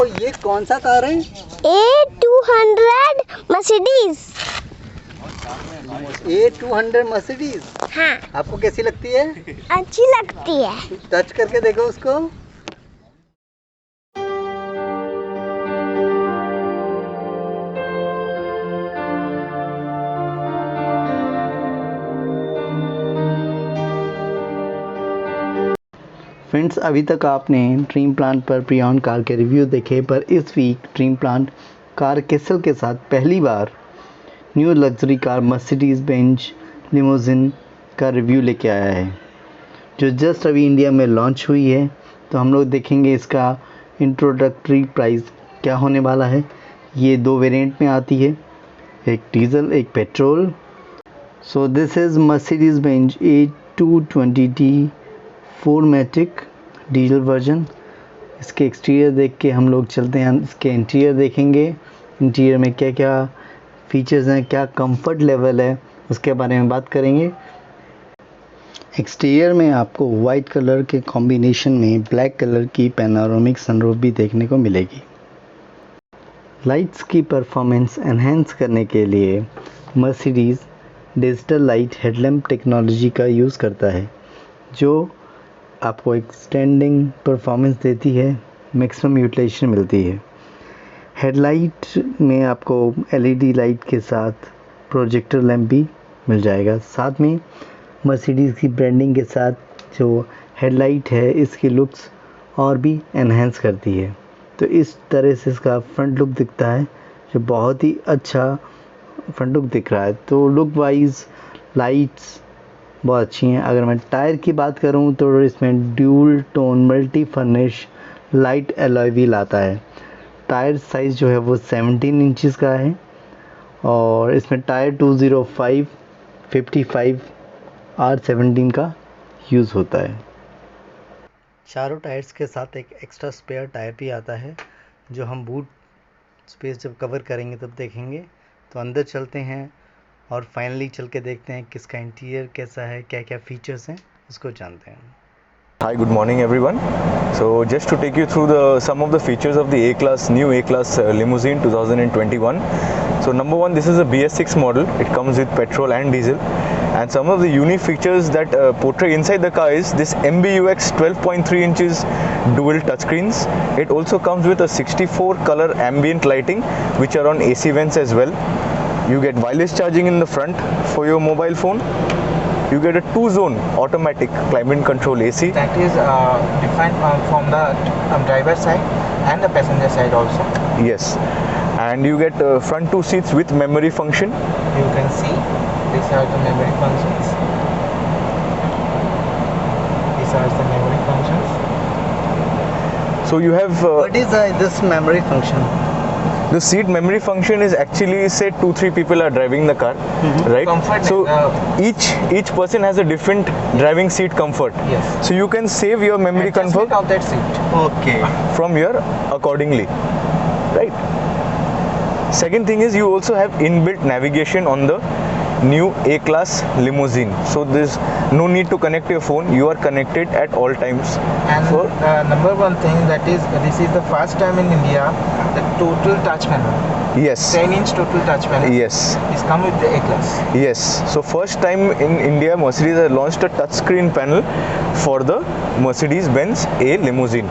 तो ये कौन सा कार है? A200 Mercedes. A200 Mercedes. हाँ, आपको कैसी लगती है? अच्छी लगती है। टच करके देखो उसको। फ्रेंड्स, अभी तक आपने ड्रीम प्लांट पर प्रियॉन कार के रिव्यू देखे, पर इस week Dream Plant car castle के साथ पहली बार new luxury car Mercedes Benz limousine का रिव्यू लेके आया है, जो जस्ट अभी इंडिया में लॉन्च हुई है। तो हम लोग देखेंगे इसका इंट्रोडक्टरी प्राइस क्या होने वाला है। ये दो वेरिएंट में आती है, एक डीजल एक petrol. So this is Mercedes Benz A220D 4MATIC diesel version. इसके एक्सटीरियर देख के हम लोग चलते हैं, इसके इंटीरियर देखेंगे। इंटीरियर में क्या क्या फीचर्स हैं, क्या कंफर्ट लेवल है, उसके बारे में बात करेंगे। एक्सटीरियर में आपको वाइट कलर के कॉम्बिनेशन में ब्लैक कलर की पैनोरामिक सनरूफ भी देखने को मिलेगी। लाइट्स की परफॉर्मेंस एनहेंस करने के लिए Mercedes digital light headlamp technology का यूज़ करता है, जो आपको एक स्टैंडिंग परफॉर्मेंस देती है, मैक्सिमम यूटिलाइजेशन मिलती है। हेडलाइट में आपको LED लाइट के साथ प्रोजेक्टर लैंप भी मिल जाएगा। साथ में मर्सिडीज़ की ब्रांडिंग के साथ जो हेडलाइट है, इसकी लुक्स और भी एनहेंस करती है। तो इस तरह से इसका फ्रंट लुक दिखता है, जो बहुत ही अच्छा फ्रंट लुक दिख रहा है। तो लुक वाइज लाइट्स बहुत अच्छी हैं। अगर मैं टायर की बात करूं तो इसमें dual tone multi furnish light alloy wheel आता है। टायर साइज़ जो है वो 17 इंचज़ का है, और इसमें टायर 205/55 R17 का यूज़ होता है। चारों टायर्स के साथ एक एक्स्ट्रा स्पेयर टायर भी आता है, जो हम बूट स्पेस जब कवर करेंगे तब देखेंगे। तो अंदर चलते हैं और फाइनली चल के देखते हैं किसका इंटीरियर कैसा है, क्या क्या फीचर्स हैं, उसको जानते हैं। Hi, good morning everyone. So just to take you through some of the features of the new A-Class limousine 2021. So number one, this is a BS6 model. It comes with petrol and diesel. And some of the unique features that portray inside the car is this MBUX 12.3 inches dual touchscreens. It also comes with a 64 color ambient lighting, which are on AC vents as well. You get wireless charging in the front for your mobile phone. You get a 2-zone automatic climate control AC. That is defined from the driver side and the passenger side also. Yes, and you get front 2 seats with memory function. You can see these are the memory functions. These are the memory functions. So you have What is this memory function? the seat memory function is actually, say 2-3 people are driving the car, right? Comfort, so each person has a different driving seat comfort. Yes. So you can save your memory Adjustment comfort of that seat. Okay. from here accordingly, right? Second thing is you also have inbuilt navigation on the new A-Class limousine. So there's no need to connect your phone. You are connected at all times. And So number one thing, that is this is the first time in India the total touch panel, yes, 10-inch total touch panel yes, is come with the A-Class. yes. So first time in India, Mercedes has launched a touchscreen panel for the Mercedes-Benz A limousine.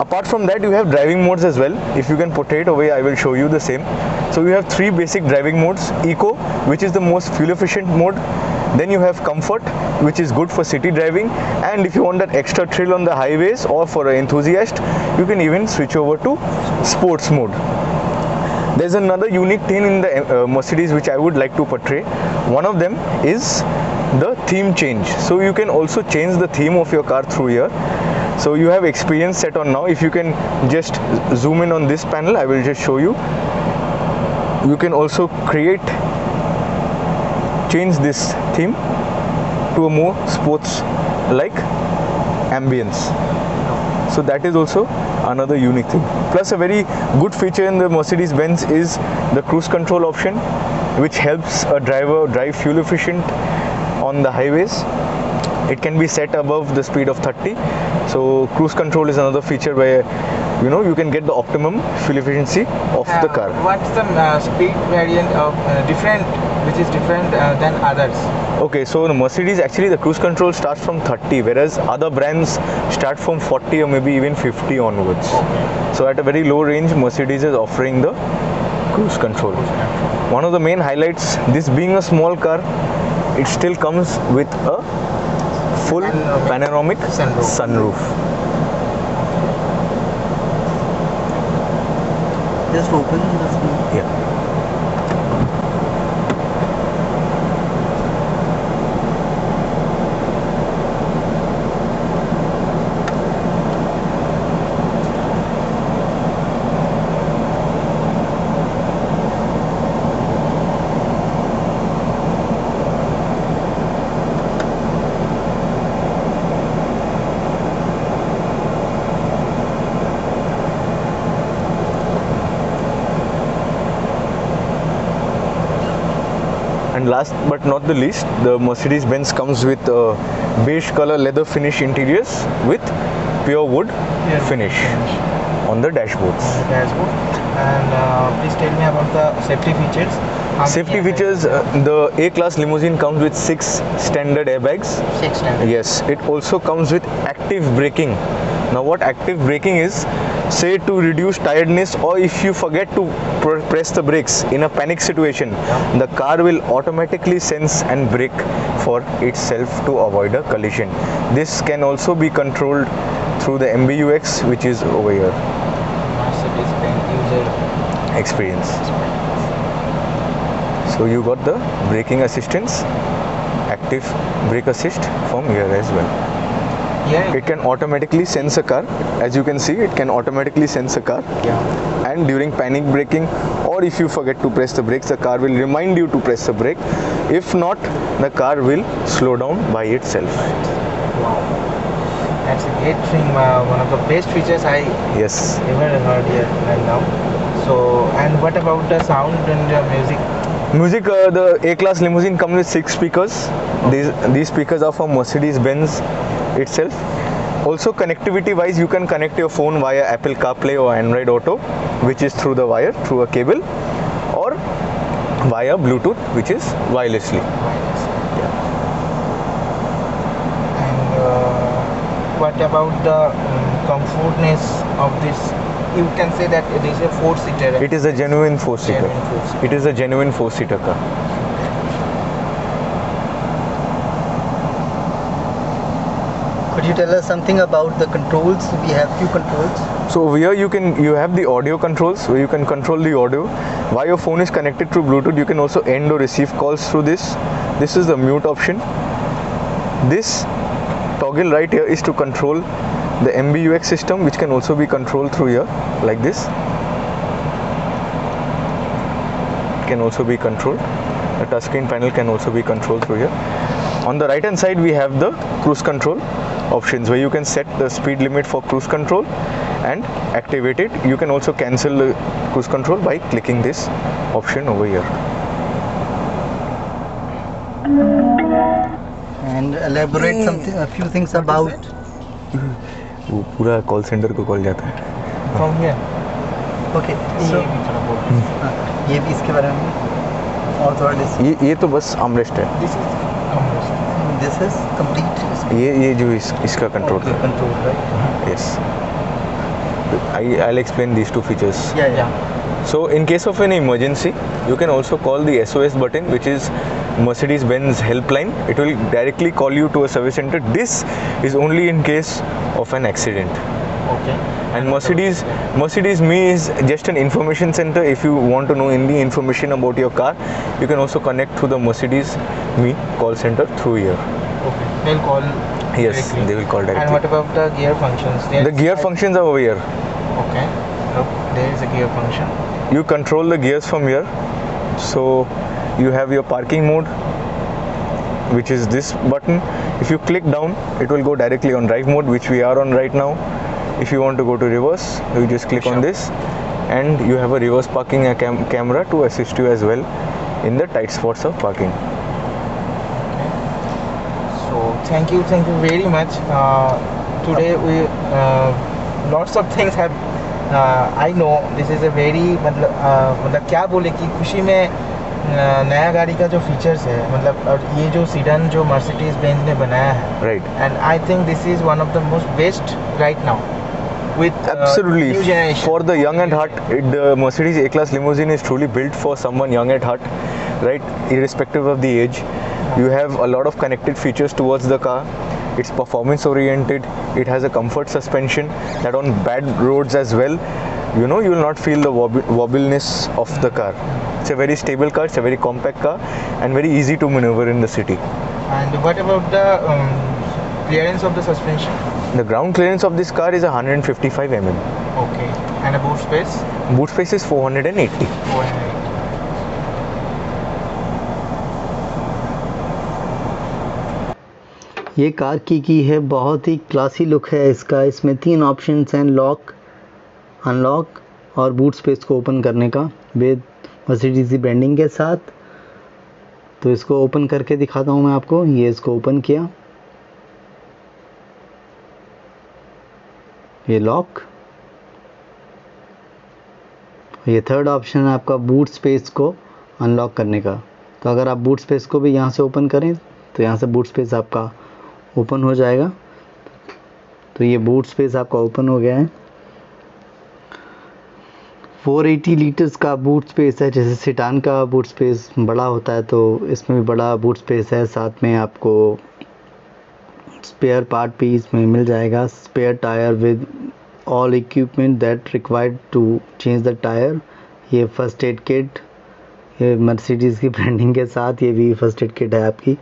Apart from that, you have driving modes as well. If you can portray it away, I will show you the same. So you have 3 basic driving modes. Eco, which is the most fuel efficient mode. Then you have comfort, which is good for city driving, and if you want that extra thrill on the highways or for an enthusiast, you can even switch over to sports mode. There's another unique thing in the Mercedes which I would like to portray. One of them is the theme change. So you can also change the theme of your car through here. So you have experience set on now. If you can just zoom in on this panel, I will just show you. You can also change this theme to a more sports like ambience. So that is also another unique thing. Plus a very good feature in the Mercedes-Benz is the cruise control option, which helps a driver drive fuel efficient on the highways. It can be set above the speed of 30. So cruise control is another feature where you can get the optimum fuel efficiency of the car. What's the speed variant of which is different than others? Okay, so the Mercedes, actually the cruise control starts from 30, whereas other brands start from 40 or maybe even 50 onwards. So at a very low range, Mercedes is offering the cruise control. One of the main highlights, this being a small car, it still comes with a full panoramic sunroof. Just open this one. Yeah. And last but not the least, the Mercedes-Benz comes with beige color leather finish interiors with pure wood finish on the dashboards. And please tell me about the safety features. Safety features, the A-Class limousine comes with 6 standard airbags. 6 standard. Yes, it also comes with active braking. Now what active braking is, say to reduce tiredness, or if you forget to press the brakes in a panic situation, the car will automatically sense and brake for itself to avoid a collision. This can also be controlled through the MBUX, which is over here. Mercedes-Benz user Experience. So you got the braking assistance, active brake assist from here as well. Here It can automatically sense a car. As you can see, it can automatically sense a car. And during panic braking, or if you forget to press the brakes, the car will remind you to press the brake. If not, the car will slow down by itself. Wow, that's a great thing. One of the best features I Yes. ever heard here right now. So, and what about the sound and the music? Music, the A-Class limousine comes with 6 speakers. These speakers are from Mercedes-Benz itself. Also, connectivity wise, you can connect your phone via Apple CarPlay or Android Auto, which is through the wire, through a cable, or via Bluetooth, which is wirelessly. And what about the comfortness of this? You can say that it is a 4-seater. It is a genuine 4-seater. Genuine 4-seater. It is a genuine 4-seater car. Could you tell us something about the controls? We have few controls. So over here you have the audio controls, where you can control the audio. While your phone is connected through Bluetooth, you can also end or receive calls through this. This is the mute option. This toggle right here is to control the MBUX system, which can also be controlled through here, like this. It can also be controlled. The touchscreen panel can also be controlled through here. On the right hand side, we have the cruise control options, where you can set the speed limit for cruise control and activate it. You can also cancel the cruise control by clicking this option over here. And elaborate something, a few things about. वो पूरा call centre को call जाता है. From here. Okay, so हाँ, ये भी इसके बारे में और थोड़ा ये तो बस आर्मरेस्ट है. This is comfortable. This is complete ये जो इसका कंट्रोल है. control, right? Yes. I'll explain these two features. Yeah. So in case of an emergency, you can also call the SOS button, which is Mercedes-Benz helpline. It will directly call you to a service center. This is only in case of an accident. Okay. And Mercedes Me is just an information center. If you want to know any information about your car, you can also connect to the Mercedes Me call center through here. Okay. They'll call. Yes, directly. they will call directly. And what about the gear functions? The gear functions are over here. Okay. Look, there is a gear function. You control the gears from here. So you have your parking mode, which is this button. If you click down, it will go directly on drive mode, which we are on right now. If you want to go to reverse, you just click on this, and you have a reverse parking camera to assist you as well in the tight spots of parking. So thank you very much. Today we lots of things have I know this is a very मतलब क्या बोले कि खुशी में नया गाड़ी का जो फीचर्स है मतलब और ये जो सीडन जो मर्सिडीज बेंज ने बनाया है Right. And I think this is one of the most best right now with Absolutely. new generation. For the young at heart, the Mercedes A-Class limousine is truly built for someone young at heart, right? Irrespective of the age. You have a lot of connected features towards the car. It's performance oriented. It has a comfort suspension that on bad roads as well, you know, you will not feel the wobbliness of the car. It's a very stable car. It's a very compact car and very easy to maneuver in the city. And what about the clearance of the suspension? The ground clearance of this car is 155 mm. Okay. And a boot space? Boot space is 480. 408. ये car की है, बहुत ही classy look है इसका। इसमें 3 options हैं, lock, unlock और boot space को ओपन करने का विद मर्सिडीज की ब्रांडिंग के साथ। तो इसको ओपन करके दिखाता हूँ मैं आपको। ये इसको ओपन किया, ये लॉक। ये थर्ड ऑप्शन है आपका बूट स्पेस को अनलॉक करने का। तो अगर आप बूट स्पेस को भी यहाँ से ओपन करें तो यहाँ से बूट स्पेस आपका ओपन हो जाएगा। तो ये बूट स्पेस आपका ओपन हो गया है। 480 लीटर्स का बूट स्पेस है। जैसे सिटान का बूट स्पेस बड़ा होता है तो इसमें भी बड़ा बूट स्पेस है। साथ में आपको स्पेयर पार्ट भी इसमें मिल जाएगा। Spare tyre with all equipment that required to change the tyre. ये फर्स्ट एड किट, ये मर्सिडीज़ की ब्रांडिंग के साथ ये भी फर्स्ट एड किट है आपकी।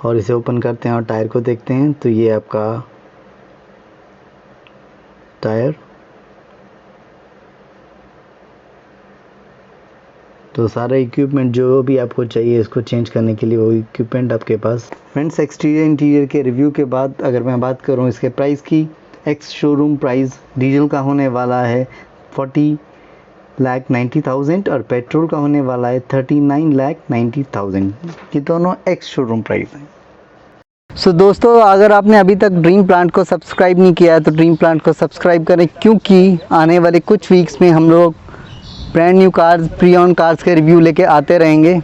और इसे ओपन करते हैं और टायर को देखते हैं तो ये आपका टायर। तो सारा इक्विपमेंट जो भी आपको चाहिए इसको चेंज करने के लिए वो इक्विपमेंट आपके पास। फ्रेंड्स, एक्सटीरियर इंटीरियर के रिव्यू के बाद अगर मैं बात करूं इसके प्राइस की, एक्स शोरूम प्राइस डीजल का होने वाला है 40,90,000 और पेट्रोल का होने वाला है 39,90,000। ये दोनों एक्स शोरूम प्राइस हैं। सो दोस्तों, अगर आपने अभी तक ड्रीम प्लांट को सब्सक्राइब नहीं किया है तो ड्रीम प्लांट को सब्सक्राइब करें, क्योंकि आने वाले कुछ वीक्स में हम लोग brand new cars, pre on cars के रिव्यू लेके आते रहेंगे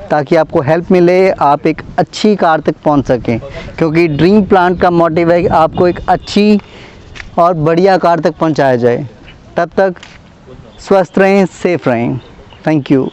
ताकि आपको हेल्प मिले, आप एक अच्छी कार तक पहुंच सकें। क्योंकि ड्रीम प्लांट का मोटिव है कि आपको एक अच्छी और बढ़िया कार तक पहुंचाया जाए। तब तक स्वस्थ रहें, सेफ रहें। Thank you.